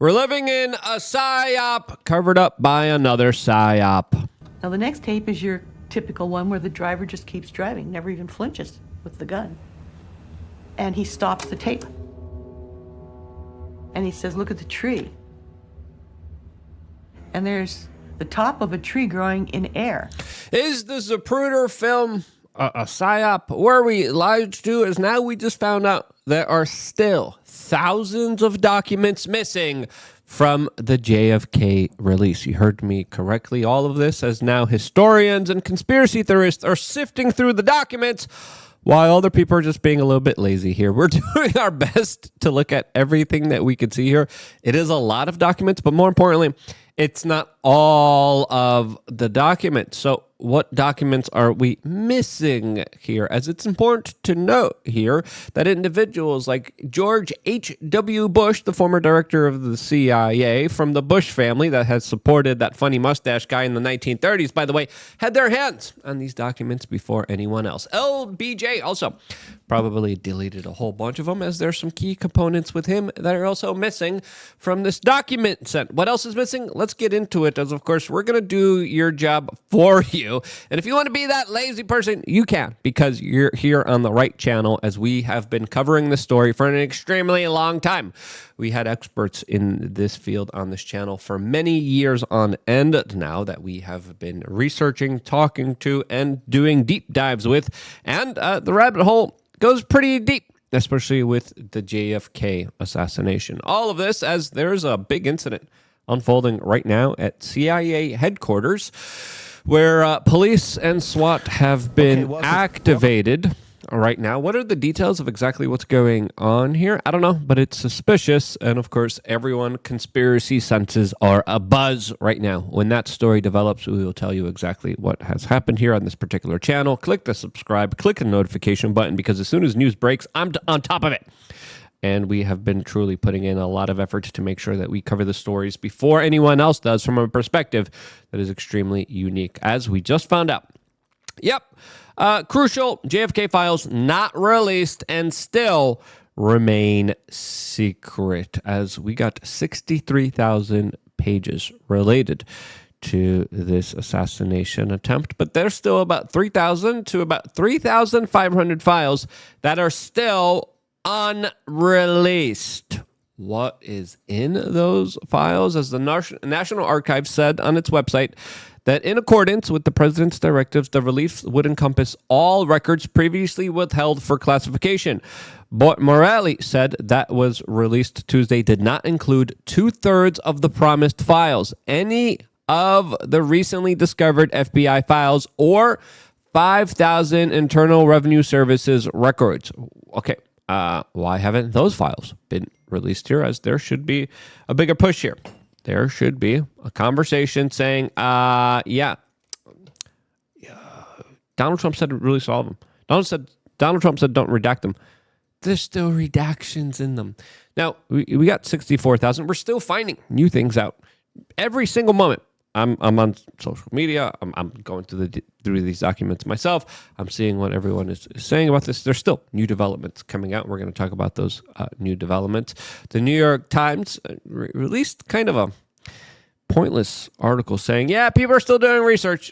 We're living in a psyop covered up by another psyop. Now, the next tape is your typical one where the driver just keeps driving, never even flinches with the gun. And he stops the tape. And he says, look at the tree. And there's the top of a tree growing in air. Is the Zapruder film a psyop? Where we lied to is now we just found out there are still thousands of documents missing from the JFK release. You heard me correctly. All of this as now historians and conspiracy theorists are sifting through the documents while other people are just being a little bit lazy here. We're doing our best to look at everything that we can see here. It is a lot of documents, but more importantly, it's not all of the documents. So what documents are we missing here? As it's important to note here that individuals like George H.W. Bush, the former director of the CIA from the Bush family that has supported that funny mustache guy in the 1930s, by the way, had their hands on these documents before anyone else. LBJ also probably deleted a whole bunch of them, as there's some key components with him that are also missing from this document set. What else is missing? Let's get into it, as of course we're going to do your job for you. And if you want to be that lazy person, you can, because you're here on the right channel, as we have been covering the story for an extremely long time. We had experts in this field on this channel for many years on end now that we have been researching, talking to, and doing deep dives with. And the rabbit hole goes pretty deep, especially with the JFK assassination. All of this as there's a big incident unfolding right now at CIA headquarters, where police and SWAT have been activated right now. What are the details of exactly what's going on here? I don't know, but it's suspicious. And of course, everyone conspiracy senses are abuzz right now. When that story develops, we will tell you exactly what has happened here on this particular channel. Click the subscribe, click the notification button, because as soon as news breaks, I'm on top of it. And we have been truly putting in a lot of effort to make sure that we cover the stories before anyone else does, from a perspective that is extremely unique, as we just found out. Yep. Crucial JFK files not released and still remain secret, as we got 63,000 pages related to this assassination attempt, but there's still about 3,000 to about 3,500 files that are still unreleased. What is in those files? As the National Archives said on its website, that in accordance with the president's directives, the release would encompass all records previously withheld for classification. But Morale said that was released Tuesday did not include 2/3 of the promised files, any of the recently discovered FBI files, or 5,000 Internal Revenue Services records. Okay. Why haven't those files been released here? As there should be a bigger push here. There should be a conversation saying, Donald Trump said release all of them. Donald Trump said don't redact them. There's still redactions in them. Now, we got 64,000. We're still finding new things out every single moment. I'm on social media. I'm going through these documents myself. I'm seeing what everyone is saying about this. There's still new developments coming out. We're going to talk about those new developments. The New York Times released kind of a pointless article saying, yeah, people are still doing research.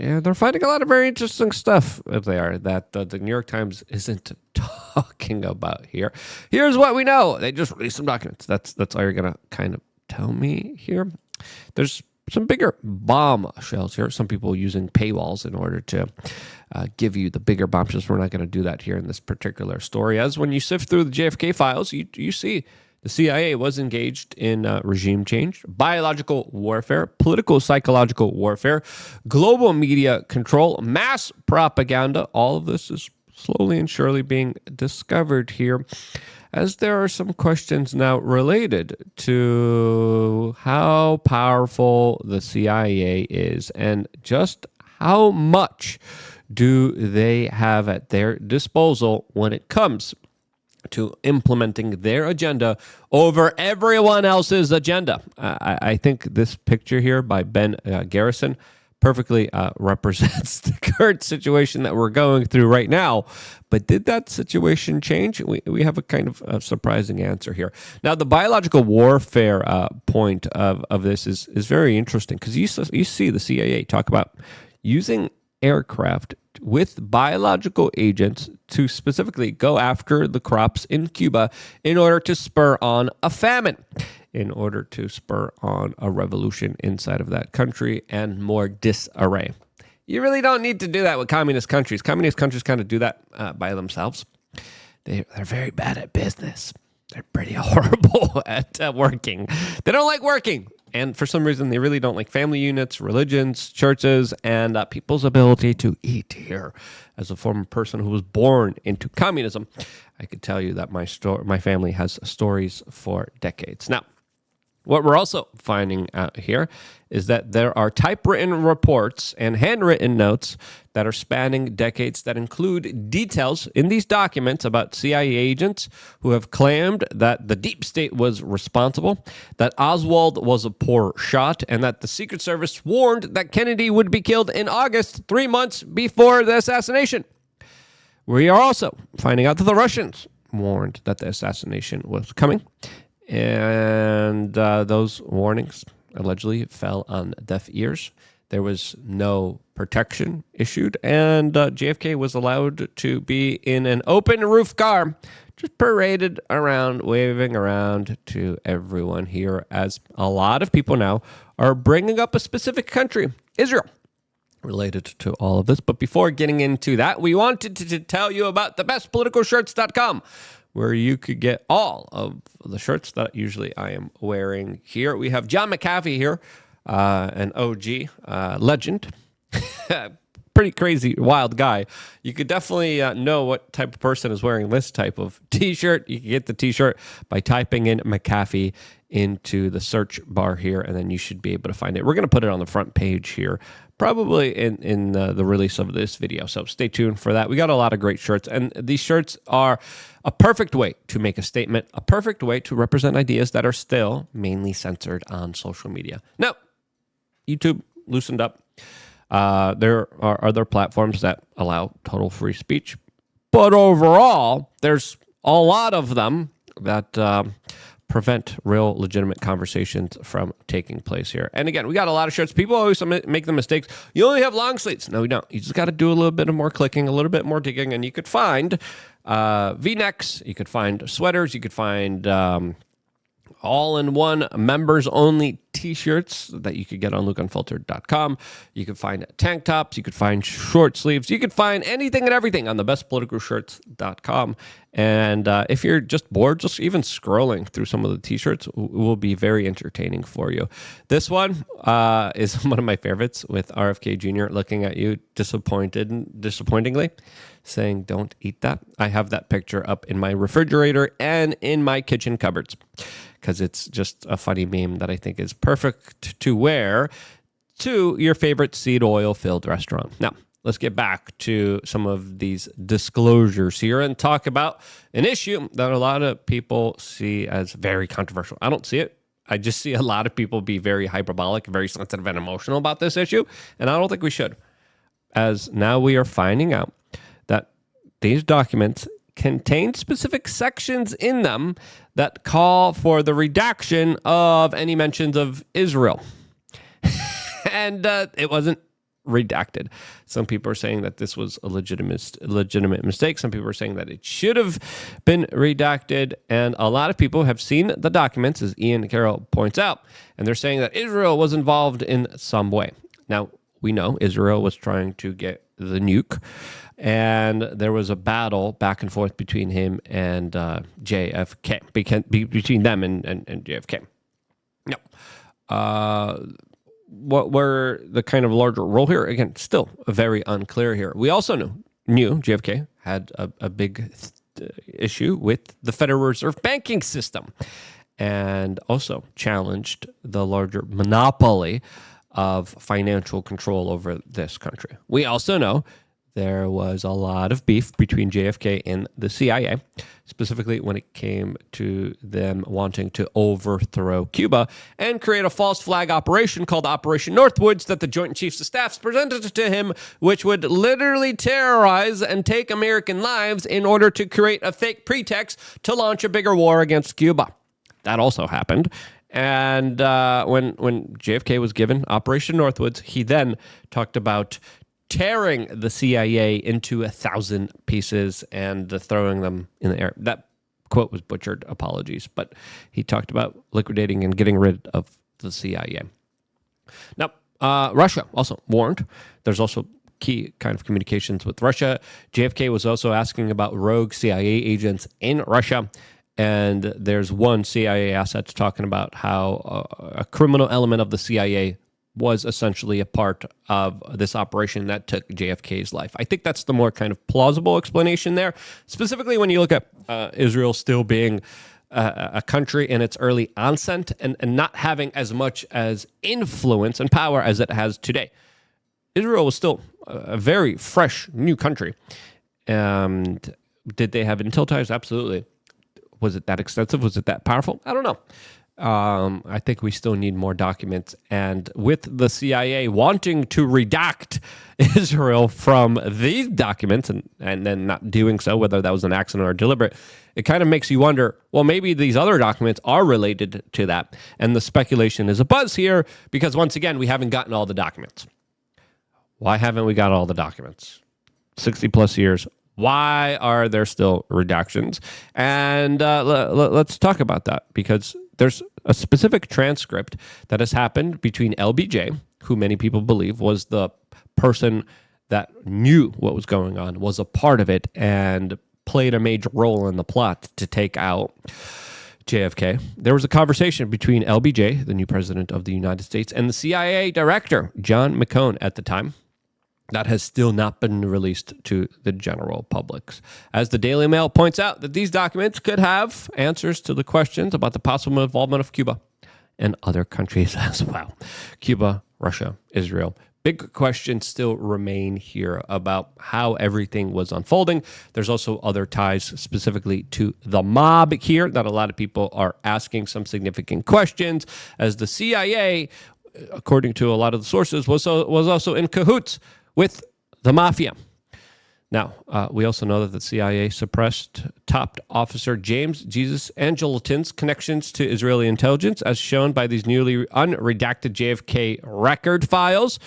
Yeah, they're finding a lot of very interesting stuff if they are, that the New York Times isn't talking about here. Here's what we know. They just released some documents. That's all you're going to kind of tell me here. There's some bigger bombshells here. Some people using paywalls in order to give you the bigger bombshells. We're not going to do that here in this particular story. As when you sift through the JFK files, you see the CIA was engaged in regime change, biological warfare, political psychological warfare, global media control, mass propaganda. All of this is slowly and surely being discovered here, as there are some questions now related to how powerful the CIA is and just how much do they have at their disposal when it comes to implementing their agenda over everyone else's agenda. I think this picture here by Ben Garrison perfectly represents the current situation that we're going through right now. But did that situation change? We have a kind of surprising answer here. Now, the biological warfare point of this is very interesting, because you see the CIA talk about using aircraft with biological agents to specifically go after the crops in Cuba in order to spur on a famine, in order to spur on a revolution inside of that country and more disarray. You really don't need to do that with communist countries. Communist countries kind of do that by themselves. They're very bad at business. They're pretty horrible at working. They don't like working. And for some reason, they really don't like family units, religions, churches, and people's ability to eat here. As a former person who was born into communism, I could tell you that my family has stories for decades. Now, what we're also finding out here is that there are typewritten reports and handwritten notes that are spanning decades that include details in these documents about CIA agents who have claimed that the deep state was responsible, that Oswald was a poor shot, and that the Secret Service warned that Kennedy would be killed in August, 3 months before the assassination. We are also finding out that the Russians warned that the assassination was coming. And those warnings allegedly fell on deaf ears. There was no protection issued, and JFK was allowed to be in an open roof car, just paraded around, waving around to everyone here, as a lot of people now are bringing up a specific country, Israel, related to all of this. But before getting into that, we wanted to tell you about thebestpoliticalshirts.com, where you could get all of the shirts that usually I am wearing here. We have John McAfee here, an OG legend. Pretty crazy, wild guy. You could definitely know what type of person is wearing this type of T-shirt. You can get the T-shirt by typing in McAfee into the search bar here, and then you should be able to find it. We're going to put it on the front page here, probably in the release of this video. So stay tuned for that. We got a lot of great shirts, and these shirts are a perfect way to make a statement, a perfect way to represent ideas that are still mainly censored on social media. Now, YouTube loosened up. There are other platforms that allow total free speech, but overall, there's a lot of them that prevent real legitimate conversations from taking place here. And again, we got a lot of shirts. People always make the mistakes. You only have long sleeves. No, you don't. You just got to do a little bit of more clicking, a little bit more digging, and you could find V-necks, you could find sweaters, you could find all-in-one members-only T-shirts that you could get on lukeunfiltered.com. You could find tank tops, you could find short sleeves, you could find anything and everything on thebestpoliticalshirts.com. And if you're just bored, just even scrolling through some of the T-shirts will be very entertaining for you. This one is one of my favorites, with RFK Jr. looking at you disappointingly, saying, "Don't eat that." I have that picture up in my refrigerator and in my kitchen cupboards, because it's just a funny meme that I think is perfect to wear to your favorite seed oil-filled restaurant. Now, let's get back to some of these disclosures here and talk about an issue that a lot of people see as very controversial. I don't see it. I just see a lot of people be very hyperbolic, very sensitive and emotional about this issue, and I don't think we should. As now we are finding out that these documents contain specific sections in them that call for the redaction of any mentions of Israel. And it wasn't redacted. Some people are saying that this was a legitimate mistake. Some people are saying that it should have been redacted. And a lot of people have seen the documents, as Ian Carroll points out, and they're saying that Israel was involved in some way. Now, we know Israel was trying to get the nuke, and there was a battle back and forth between him and JFK, between them and JFK. Now, what were the kind of larger role here? Again, still very unclear here. We also knew JFK had a big issue with the Federal Reserve banking system, and also challenged the larger monopoly of financial control over this country. We also know there was a lot of beef between JFK and the CIA, specifically when it came to them wanting to overthrow Cuba and create a false flag operation called Operation Northwoods that the Joint Chiefs of Staff presented to him, which would literally terrorize and take American lives in order to create a fake pretext to launch a bigger war against Cuba. That also happened. And when JFK was given Operation Northwoods, he then talked about tearing the CIA into 1,000 pieces and throwing them in the air. That quote was butchered, apologies, but he talked about liquidating and getting rid of the CIA. Now, Russia also warned. There's also key kind of communications with Russia. JFK was also asking about rogue CIA agents in Russia. And there's one CIA asset talking about how a criminal element of the CIA was essentially a part of this operation that took JFK's life. I think that's the more kind of plausible explanation there, specifically when you look at Israel still being a country in its early onset and not having as much as influence and power as it has today. Israel was still a very fresh new country. And did they have intel ties? Absolutely. Was it that extensive? Was it that powerful? I don't know. I think we still need more documents. And with the CIA wanting to redact Israel from these documents and then not doing so, whether that was an accident or deliberate, it kind of makes you wonder, well, maybe these other documents are related to that. And the speculation is abuzz here because, once again, we haven't gotten all the documents. Why haven't we got all the documents? 60 plus years. Why are there still redactions? And let's talk about that, because there's a specific transcript that has happened between LBJ, who many people believe was the person that knew what was going on, was a part of it, and played a major role in the plot to take out JFK. There was a conversation between LBJ, the new president of the United States, and the CIA director, John McCone, at the time, that has still not been released to the general public. As the Daily Mail points out, that these documents could have answers to the questions about the possible involvement of Cuba and other countries as well. Cuba, Russia, Israel. Big questions still remain here about how everything was unfolding. There's also other ties specifically to the mob here that a lot of people are asking some significant questions, as the CIA, according to a lot of the sources, was also in cahoots with the mafia. Now, we also know that the CIA suppressed top officer James Jesus Angleton's connections to Israeli intelligence, as shown by these newly unredacted JFK record files.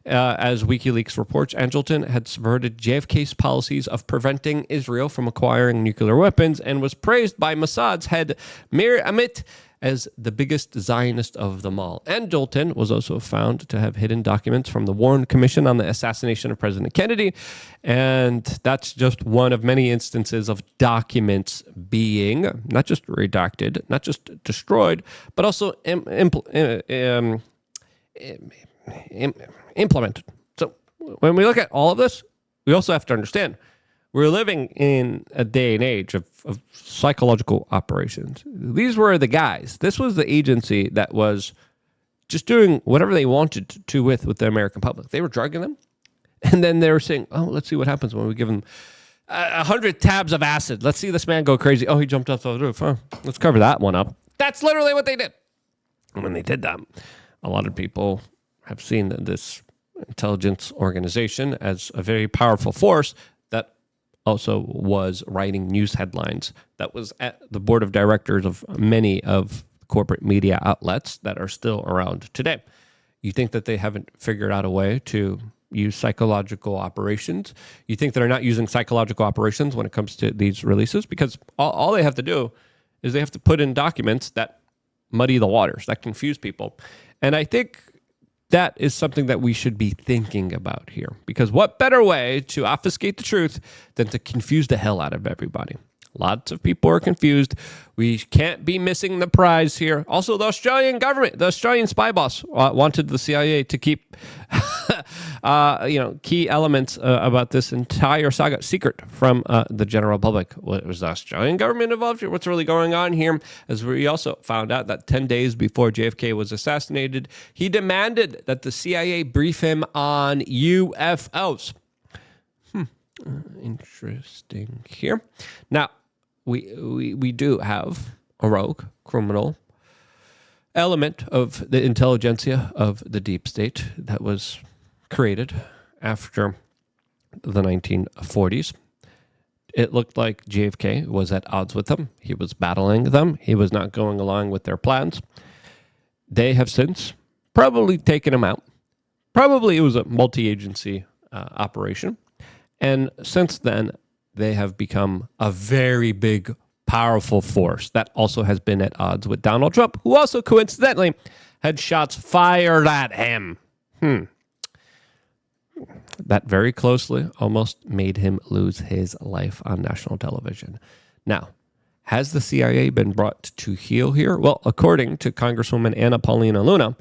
As WikiLeaks reports, Angleton had subverted JFK's policies of preventing Israel from acquiring nuclear weapons and was praised by Mossad's head Mir Amit as the biggest Zionist of them all. Angleton was also found to have hidden documents from the Warren Commission on the assassination of President Kennedy, and that's just one of many instances of documents being not just redacted, not just destroyed, but also implemented. So when we look at all of this, we also have to understand we're living in a day and age of psychological operations. These were the guys. This was the agency that was just doing whatever they wanted to with the American public. They were drugging them, and then they were saying, oh, let's see what happens when we give them 100 tabs of acid. Let's see this man go crazy. Oh, he jumped off the roof. Oh, let's cover that one up. That's literally what they did. And when they did that, a lot of people have seen this intelligence organization as a very powerful force that also was writing news headlines, that was at the board of directors of many of corporate media outlets that are still around today. You think that they haven't figured out a way to use psychological operations? You think they're not using psychological operations when it comes to these releases? Because all they have to do is they have to put in documents that muddy the waters, that confuse people. And I think that is something that we should be thinking about here, because what better way to obfuscate the truth than to confuse the hell out of everybody? Lots of people are confused. We can't be missing the prize here. Also, the Australian government, the Australian spy boss wanted the CIA to keep key elements about this entire saga secret from the general public. Was the Australian government involved here? What's really going on here? As we also found out that 10 days before JFK was assassinated, he demanded that the CIA brief him on UFOs. Interesting here. Now, we do have a rogue criminal element of the intelligentsia of the deep state that was created after the 1940s. It looked like JFK was at odds with them. He was battling them. He was not going along with their plans. They have since probably taken him out. Probably it was a multi-agency operation. And since then, they have become a very big, powerful force that also has been at odds with Donald Trump, who also coincidentally had shots fired at him. That very closely almost made him lose his life on national television. Now, has the CIA been brought to heel here? Well, according to Congresswoman Anna Paulina Luna,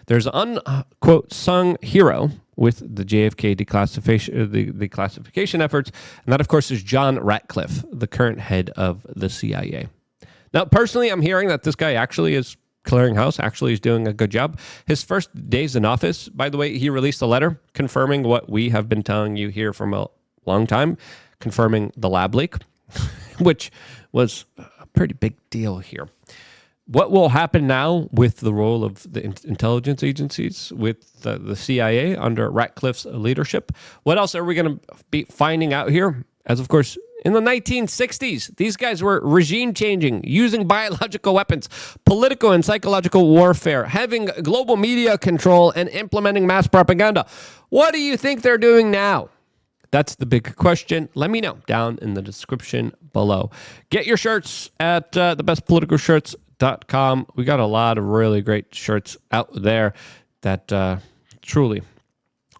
there's an unquote sung hero with the JFK declassification efforts, and that, of course, is John Ratcliffe, the current head of the CIA. Now, personally, I'm hearing that this guy actually is clearing house, actually is doing a good job. His first days in office, by the way, he released a letter confirming what we have been telling you here for a long time, confirming the lab leak, which was a pretty big deal here. What will happen now with the role of the intelligence agencies, with the CIA under Ratcliffe's leadership? What else are we going to be finding out here? As, of course, in the 1960s, these guys were regime changing, using biological weapons, political and psychological warfare, having global media control, and implementing mass propaganda. What do you think they're doing now? That's the big question. Let me know down in the description below. Get your shirts at thebestpoliticalshirts.com. We got a lot of really great shirts out there that truly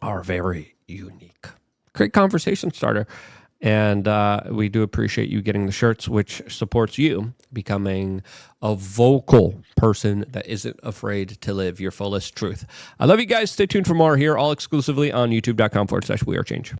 are very unique. Great conversation starter. And we do appreciate you getting the shirts, which supports you becoming a vocal person that isn't afraid to live your fullest truth. I love you guys. Stay tuned for more here, all exclusively on youtube.com/wearechange.